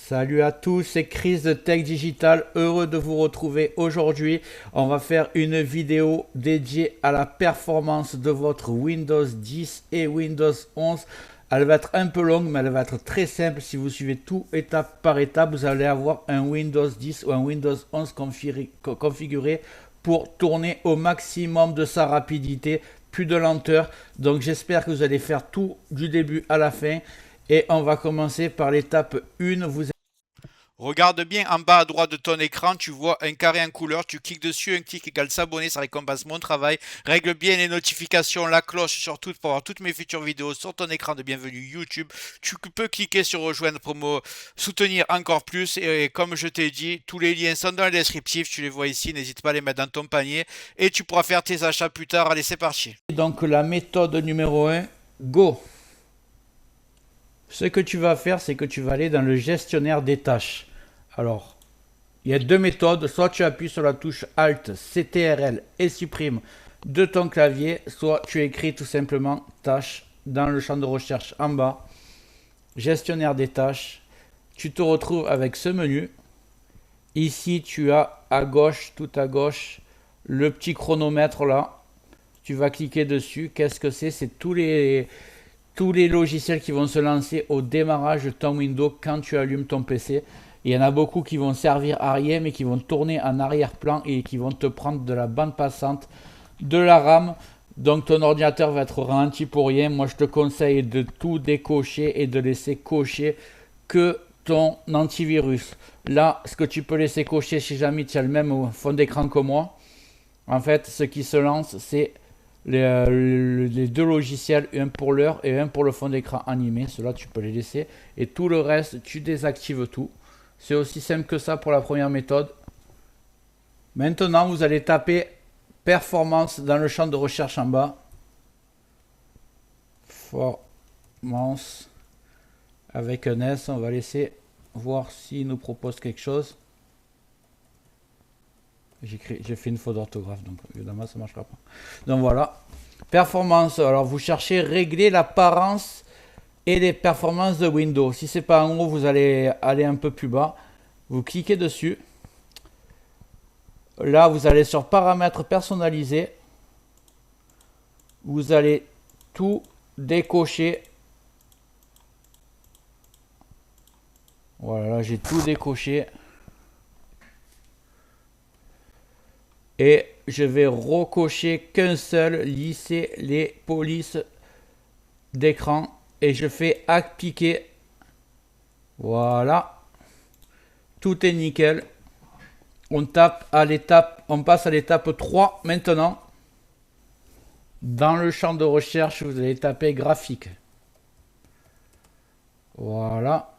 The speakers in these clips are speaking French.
Salut à tous, c'est Chris de Tech Digital, heureux de vous retrouver aujourd'hui. On va faire une vidéo dédiée à la performance de votre Windows 10 et Windows 11. Elle va être un peu longue, mais elle va être très simple. Si vous suivez tout étape par étape, vous allez avoir un Windows 10 ou un Windows 11 configuré pour tourner au maximum de sa rapidité, plus de lenteur. Donc j'espère que vous allez faire tout du début à la fin. Et on va commencer par l'étape 1. Regarde bien en bas à droite de ton écran, tu vois un carré en couleur, tu cliques dessus, un clic égale s'abonner, ça récompense mon travail. Règle bien les notifications, la cloche surtout pour avoir toutes mes futures vidéos sur ton écran de bienvenue YouTube. Tu peux cliquer sur rejoindre pour me soutenir encore plus et comme je t'ai dit, tous les liens sont dans le descriptif, tu les vois ici, n'hésite pas à les mettre dans ton panier et tu pourras faire tes achats plus tard. Allez, c'est parti. Donc la méthode numéro 1, go. Ce que tu vas faire, c'est que tu vas aller dans le gestionnaire des tâches. Alors, il y a deux méthodes. Soit tu appuies sur la touche Alt, CTRL et supprime de ton clavier. Soit tu écris tout simplement tâches dans le champ de recherche en bas. Gestionnaire des tâches. Tu te retrouves avec ce menu. Ici, tu as à gauche, tout à gauche, le petit chronomètre là. Tu vas cliquer dessus. Qu'est-ce que c'est? C'est tous les logiciels qui vont se lancer au démarrage de ton Windows quand tu allumes ton PC. Il y en a beaucoup qui vont servir à rien mais qui vont tourner en arrière-plan et qui vont te prendre de la bande passante, de la RAM. Donc ton ordinateur va être ralenti pour rien. Moi je te conseille de tout décocher et de laisser cocher que ton antivirus. Là, ce que tu peux laisser cocher si jamais tu as le même fond d'écran que moi. En fait, ce qui se lance, c'est les deux logiciels, un pour l'heure et un pour le fond d'écran animé. Cela tu peux les laisser et tout le reste tu désactives tout. C'est aussi simple que ça pour la première méthode. Maintenant vous allez taper performance dans le champ de recherche en bas. Performance avec un S. On va laisser voir s'il nous propose quelque chose. J'ai fait une faute d'orthographe, donc évidemment ça ne marchera pas. Donc voilà, performance. Alors vous cherchez régler l'apparence et les performances de Windows. Si c'est pas en haut, vous allez aller un peu plus bas. Vous cliquez dessus. Là, vous allez sur paramètres personnalisés. Vous allez tout décocher. Voilà, là j'ai tout décoché. Et je vais recocher qu'un seul, lisser les polices d'écran. Et je fais appliquer. Voilà. Tout est nickel. On tape à l'étape, on passe à l'étape 3 maintenant. Dans le champ de recherche, vous allez taper graphique. Voilà.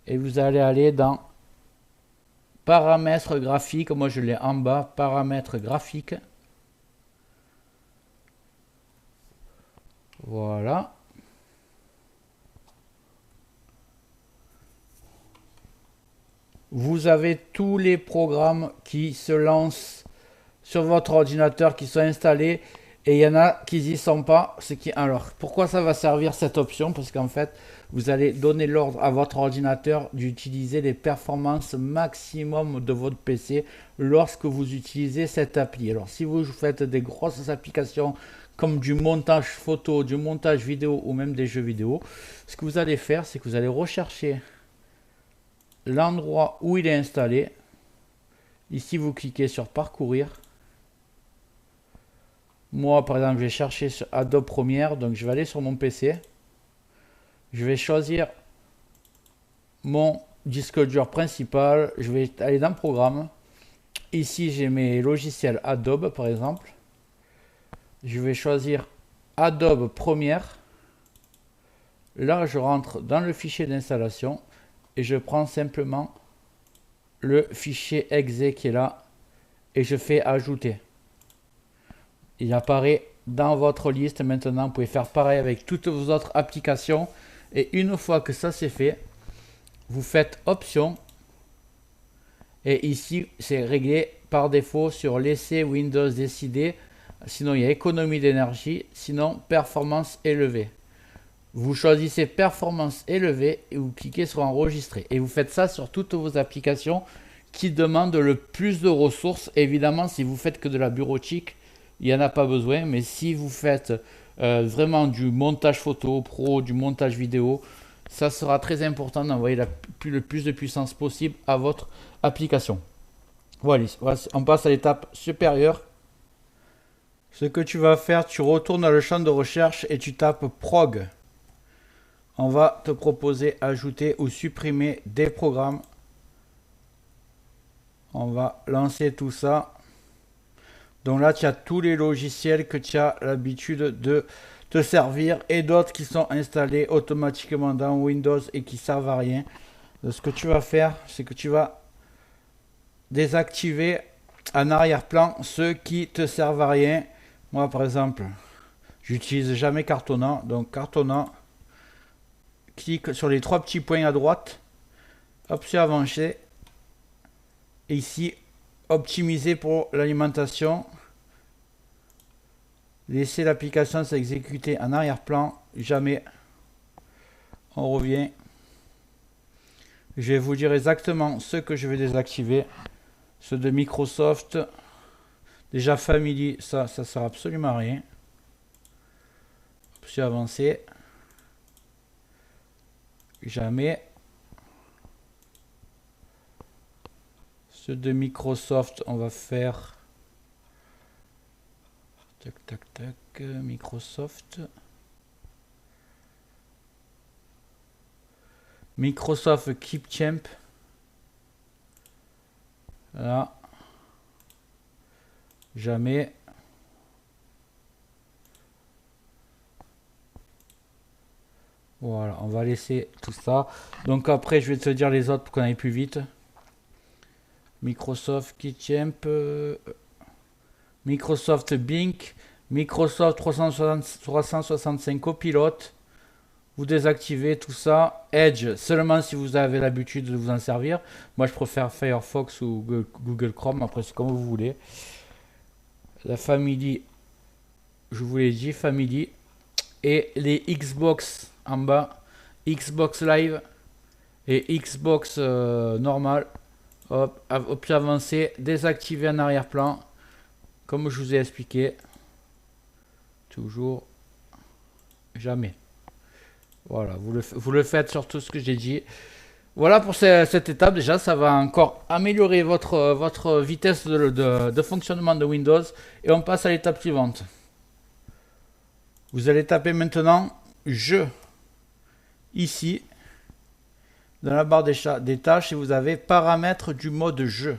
Et vous allez aller dans paramètres graphiques. Moi je l'ai en bas, paramètres graphiques. Voilà. Vous avez tous les programmes qui se lancent sur votre ordinateur, qui sont installés. Et il y en a qui n'y sont pas. Alors, pourquoi ça va servir cette option? Parce qu'en fait, vous allez donner l'ordre à votre ordinateur d'utiliser les performances maximum de votre PC lorsque vous utilisez cette appli. Alors, si vous faites des grosses applications comme du montage photo, du montage vidéo ou même des jeux vidéo, ce que vous allez faire, c'est que vous allez rechercher l'endroit où il est installé. Ici, vous cliquez sur parcourir. Moi, par exemple, je vais chercher sur Adobe Premiere. Donc, je vais aller sur mon PC. Je vais choisir mon disque dur principal. Je vais aller dans Programme. Ici, j'ai mes logiciels Adobe, par exemple. Je vais choisir Adobe Premiere. Là, je rentre dans le fichier d'installation. Et je prends simplement le fichier exe qui est là et je fais ajouter. Il apparaît dans votre liste. Maintenant, vous pouvez faire pareil avec toutes vos autres applications. Et une fois que ça c'est fait, vous faites option. Et ici, c'est réglé par défaut sur laisser Windows décider Sinon, il y a économie d'énergie. Sinon, performance élevée. Vous choisissez performance élevée et vous cliquez sur enregistrer. Et vous faites ça sur toutes vos applications qui demandent le plus de ressources. Évidemment, si vous faites que de la bureautique, il n'y en a pas besoin. Mais si vous faites vraiment du montage photo pro, du montage vidéo, ça sera très important d'envoyer le plus de puissance possible à votre application. Voilà, on passe à l'étape supérieure. Ce que tu vas faire, tu retournes dans le champ de recherche et tu tapes prog. On va te proposer ajouter ou supprimer des programmes. On va lancer tout ça. Donc là, tu as tous les logiciels que tu as l'habitude de te servir et d'autres qui sont installés automatiquement dans Windows et qui servent à rien. Ce que tu vas faire, c'est que tu vas désactiver en arrière-plan ceux qui te servent à rien. Moi, par exemple, j'utilise jamais Cartona. Donc Cartona, clique sur les trois petits points à droite, option avancée, et ici optimiser pour l'alimentation. Laissez l'application s'exécuter en arrière-plan, jamais. On revient. Je vais vous dire exactement ce que je vais désactiver. Ceux de Microsoft. Déjà Family, ça sert absolument à rien. Option avancée. Jamais. Ceux de Microsoft, on va faire tac tac tac, Microsoft Keepchamp. Là. Jamais. Voilà, on va laisser tout ça. Donc après, je vais te dire les autres pour qu'on aille plus vite. Microsoft Keepchamp, Microsoft Bing, Microsoft 365 Copilote. Vous désactivez tout ça. Edge, seulement si vous avez l'habitude de vous en servir. Moi, je préfère Firefox ou Google Chrome. Après, c'est comme vous voulez. La Family, je vous l'ai dit, Family. Et les Xbox en bas, Xbox Live et Xbox normal. Hop, option avancée, désactiver en arrière-plan, comme je vous ai expliqué. Toujours, jamais. Voilà, vous le faites sur tout ce que j'ai dit. Voilà pour cette étape. Déjà, ça va encore améliorer votre vitesse de fonctionnement de Windows. Et on passe à l'étape suivante. Vous allez taper maintenant Jeux ici dans la barre des tâches et vous avez paramètres du mode jeu.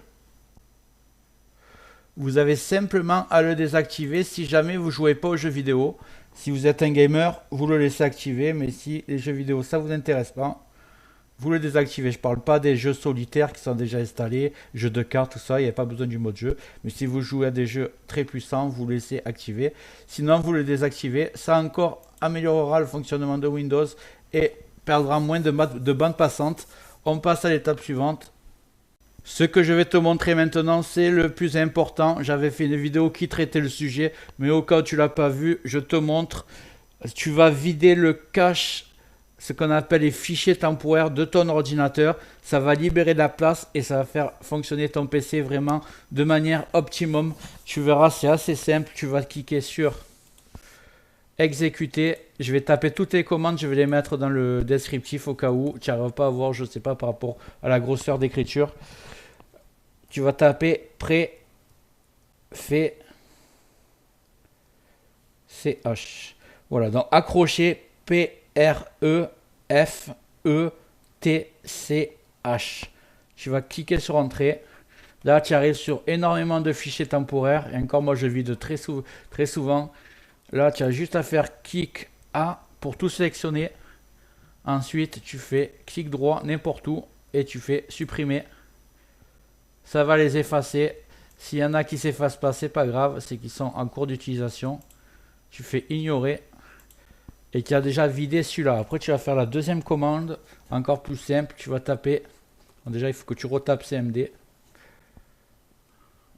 Vous avez simplement à le désactiver si jamais vous jouez pas aux jeux vidéo. Si vous êtes un gamer, vous le laissez activer, mais si les jeux vidéo ça vous intéresse pas, vous le désactivez. Je parle pas des jeux solitaires qui sont déjà installés, jeux de cartes, tout ça, il n'y a pas besoin du mode jeu. Mais si vous jouez à des jeux très puissants, vous le laissez activer. Sinon, vous le désactivez. Ça encore améliorera le fonctionnement de Windows et perdra moins de bande passante. On passe à l'étape suivante. Ce que je vais te montrer maintenant, c'est le plus important. J'avais fait une vidéo qui traitait le sujet, mais au cas où tu l'as pas vu, je te montre. Tu vas vider le cache, ce qu'on appelle les fichiers temporaires de ton ordinateur. Ça va libérer de la place et ça va faire fonctionner ton PC vraiment de manière optimum. Tu verras, c'est assez simple. Tu vas cliquer sur exécuter. Je vais taper toutes les commandes, je vais les mettre dans le descriptif au cas où tu n'arrives pas à voir, je sais pas, par rapport à la grosseur d'écriture. Tu vas taper prêt fait ch. Voilà, donc accrocher PREFETCH. Tu vas cliquer sur entrée. Là, tu arrives sur énormément de fichiers temporaires. Et encore, moi, je vide très souvent. Là, tu as juste à faire clic A pour tout sélectionner. Ensuite, tu fais clic droit n'importe où et tu fais supprimer. Ça va les effacer. S'il y en a qui s'effacent pas, c'est pas grave, c'est qu'ils sont en cours d'utilisation. Tu fais ignorer et tu as déjà vidé celui-là. Après, tu vas faire la deuxième commande, encore plus simple. Tu vas taper. Bon, déjà, il faut que tu retapes CMD.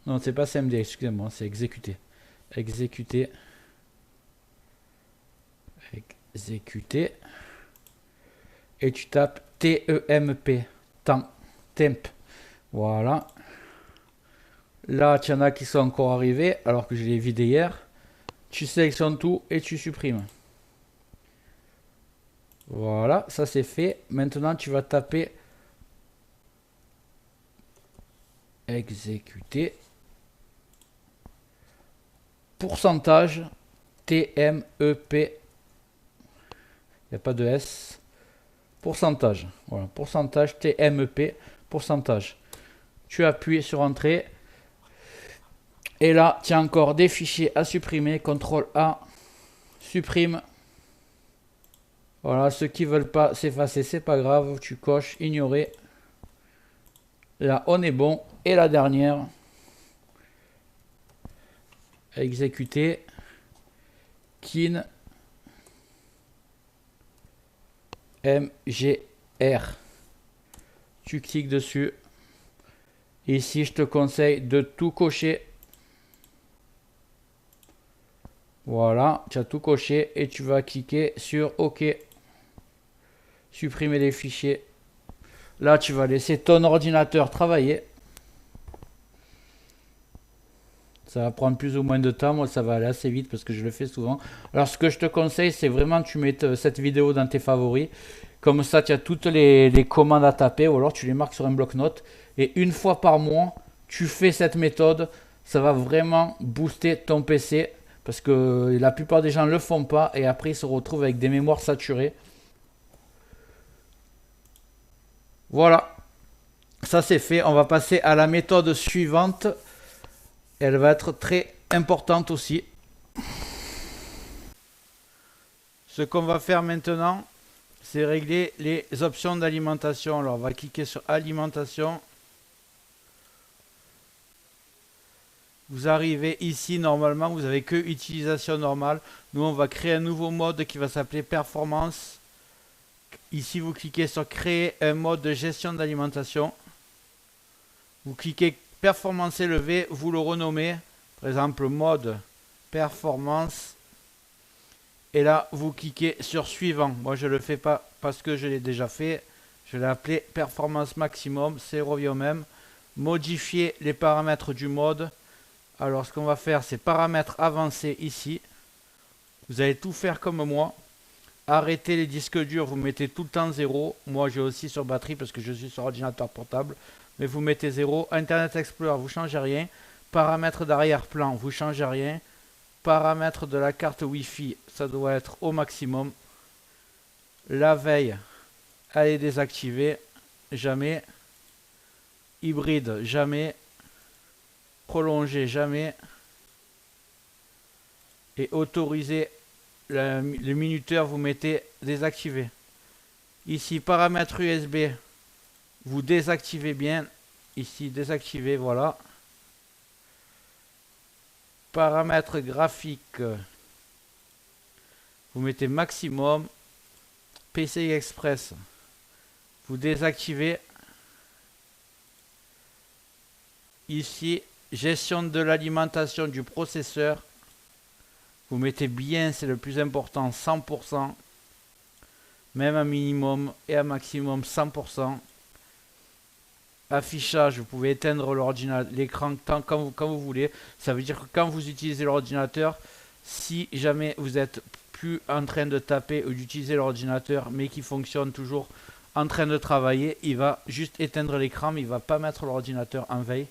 Non, c'est pas CMD, excusez-moi, c'est exécuter. exécuter, et tu tapes TEMP, temp. Voilà. Là, il y en a qui sont encore arrivés alors que je l'ai vidé hier. Tu sélectionnes tout et tu supprimes. Voilà, ça c'est fait. Maintenant, tu vas taper exécuter, pourcentage TMEP. Il n'y a pas de S. Pourcentage. Voilà, pourcentage TMEP, pourcentage. Tu appuies sur entrée. Et là, tu as encore des fichiers à supprimer. CTRL A, supprime. Voilà, ceux qui veulent pas s'effacer, c'est pas grave. Tu coches, ignorer. Là, on est bon. Et la dernière, exécuter. Kin MGR. Tu cliques dessus. Ici, je te conseille de tout cocher. Voilà, tu as tout coché et tu vas cliquer sur OK. Supprimer les fichiers. Là, tu vas laisser ton ordinateur travailler. Ça va prendre plus ou moins de temps. Moi, ça va aller assez vite parce que je le fais souvent. Alors, ce que je te conseille, c'est vraiment que tu mettes cette vidéo dans tes favoris. Comme ça, tu as toutes les commandes à taper ou alors tu les marques sur un bloc-notes. Et une fois par mois, tu fais cette méthode. Ça va vraiment booster ton PC. Parce que la plupart des gens ne le font pas et après ils se retrouvent avec des mémoires saturées. Voilà, ça c'est fait. On va passer à la méthode suivante. Elle va être très importante aussi. Ce qu'on va faire maintenant, c'est régler les options d'alimentation. Alors on va cliquer sur alimentation. Vous arrivez ici, normalement, vous n'avez que utilisation normale. Nous, on va créer un nouveau mode qui va s'appeler performance. Ici, vous cliquez sur créer un mode de gestion d'alimentation. Vous cliquez performance élevée, vous le renommez. Par exemple, mode performance. Et là, vous cliquez sur suivant. Moi, je ne le fais pas parce que je l'ai déjà fait. Je l'ai appelé performance maximum. C'est revient au même. Modifier les paramètres du mode. Alors, ce qu'on va faire, c'est paramètres avancés ici. Vous allez tout faire comme moi. Arrêtez les disques durs, vous mettez tout le temps 0. Moi, j'ai aussi sur batterie parce que je suis sur ordinateur portable. Mais vous mettez 0. Internet Explorer, vous ne changez rien. Paramètres d'arrière-plan, vous ne changez rien. Paramètres de la carte Wi-Fi, ça doit être au maximum. La veille, elle est désactivée. Jamais. Hybride, jamais. Prolonger, jamais. Et autoriser le minuteur, vous mettez désactivé. Ici, paramètres USB, vous désactivez bien. Ici, désactivé, voilà. Paramètres graphiques, vous mettez maximum. PCI Express, vous désactivez. Ici, gestion de l'alimentation du processeur. Vous mettez bien, c'est le plus important, 100%. Même un minimum et un maximum 100%. Affichage, vous pouvez éteindre l'écran quand vous voulez. Ça veut dire que quand vous utilisez l'ordinateur, si jamais vous êtes plus en train de taper ou d'utiliser l'ordinateur, mais qui fonctionne toujours en train de travailler, il va juste éteindre l'écran, mais il ne va pas mettre l'ordinateur en veille.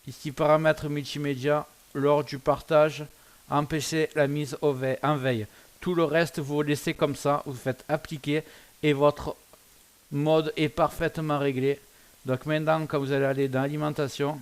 Ici, paramètres multimédia, lors du partage, empêcher la mise en veille. Tout le reste, vous laissez comme ça, vous faites appliquer et votre mode est parfaitement réglé. Donc maintenant, quand vous allez aller dans l'alimentation,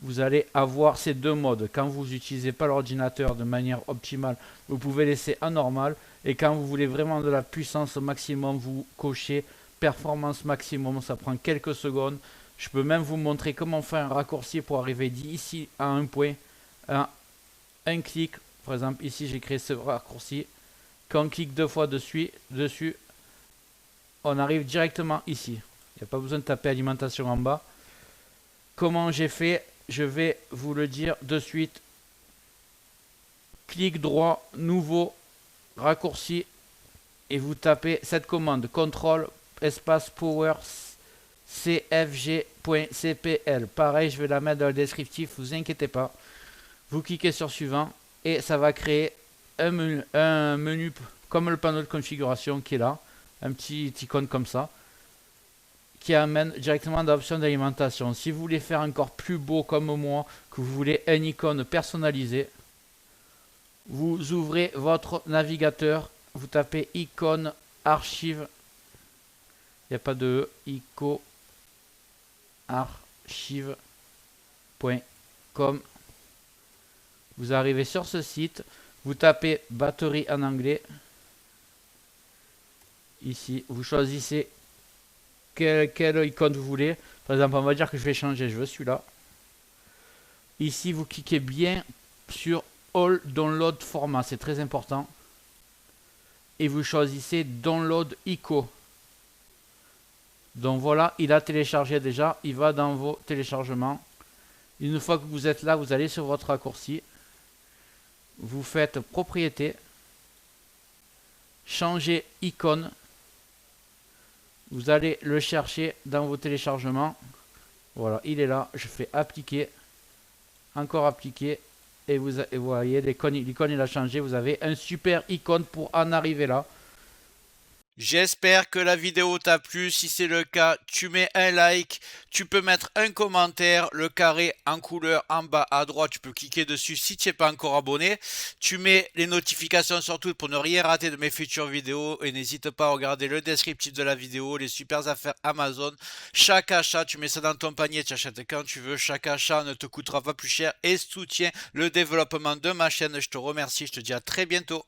vous allez avoir ces deux modes. Quand vous n'utilisez pas l'ordinateur de manière optimale, vous pouvez laisser en normal. Et quand vous voulez vraiment de la puissance au maximum, vous cochez performance maximum. Ça prend quelques secondes. Je peux même vous montrer comment faire un raccourci pour arriver d'ici à un point. Un clic. Par exemple, ici, j'ai créé ce raccourci. Quand on clique deux fois dessus, on arrive directement ici. n'y a pas besoin de taper alimentation en bas. Comment j'ai fait? Je vais vous le dire de suite. Clic droit, nouveau, raccourci, et vous tapez cette commande, CTRL espace power cfg.cpl. Pareil, je vais la mettre dans le descriptif, vous inquiétez pas. Vous cliquez sur suivant et ça va créer un menu comme le panneau de configuration qui est là, un petit icône comme ça, qui amène directement dans l'option d'alimentation. Si vous voulez faire encore plus beau comme moi, que vous voulez une icône personnalisée, vous ouvrez votre navigateur, vous tapez icône archive, il n'y a pas de ico archive.com. Vous arrivez sur ce site, vous tapez batterie en anglais. Ici, vous choisissez quelle icône vous voulez. Par exemple, on va dire que je vais changer, je veux celui-là. Ici, vous cliquez bien sur All Download Format, c'est très important. Et vous choisissez Download ICO. Donc voilà, il a téléchargé déjà, il va dans vos téléchargements. Une fois que vous êtes là, vous allez sur votre raccourci. Vous faites propriété. Changer icône. Vous allez le chercher dans vos téléchargements. Voilà, il est là. Je fais appliquer. Encore appliquer. Et vous voyez, l'icône il a changé. Vous avez un super icône pour en arriver là. J'espère que la vidéo t'a plu. Si c'est le cas, tu mets un like, tu peux mettre un commentaire, le carré en couleur en bas à droite, tu peux cliquer dessus si tu n'es pas encore abonné. Tu mets les notifications surtout pour ne rien rater de mes futures vidéos et n'hésite pas à regarder le descriptif de la vidéo, les super affaires Amazon. Chaque achat, tu mets ça dans ton panier, tu achètes quand tu veux. Chaque achat ne te coûtera pas plus cher et soutient le développement de ma chaîne. Je te remercie, je te dis à très bientôt.